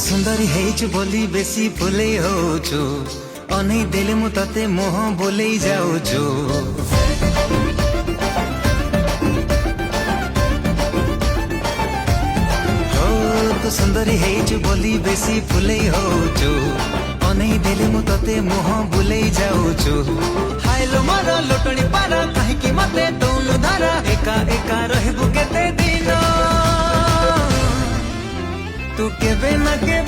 ସୁନ୍ଦରୀ ହେଇଛୁ ବୋଲି ବେଶୀ ଫୁଲେଇ ହଉଛୁ, ଅନେଇ ଦେଲେ ମୁଁ ତତେ ମୋହ ବୋଲେଇ ଯାଉଛୁ। ତୁ ସୁନ୍ଦରୀ ହେଇଛୁ ବୋଲି ବେଶୀ ଫୁଲେଇ ହଉଛୁ, ଅନେଇ ଦେଲେ ମୁଁ ତତେ ମୋହ ବୁଲେଇ ଯାଉଛୁ। ହାଇଲୋ ମୋର ଲୋଟଣି ପାରା, କାହିଁକି ମତେ ଦଉନୁ ଧାରା, ଏକା ଏକା ରହିବୁ କେତେ ଦିନ, ତୁ କେବେ ନା କେବେ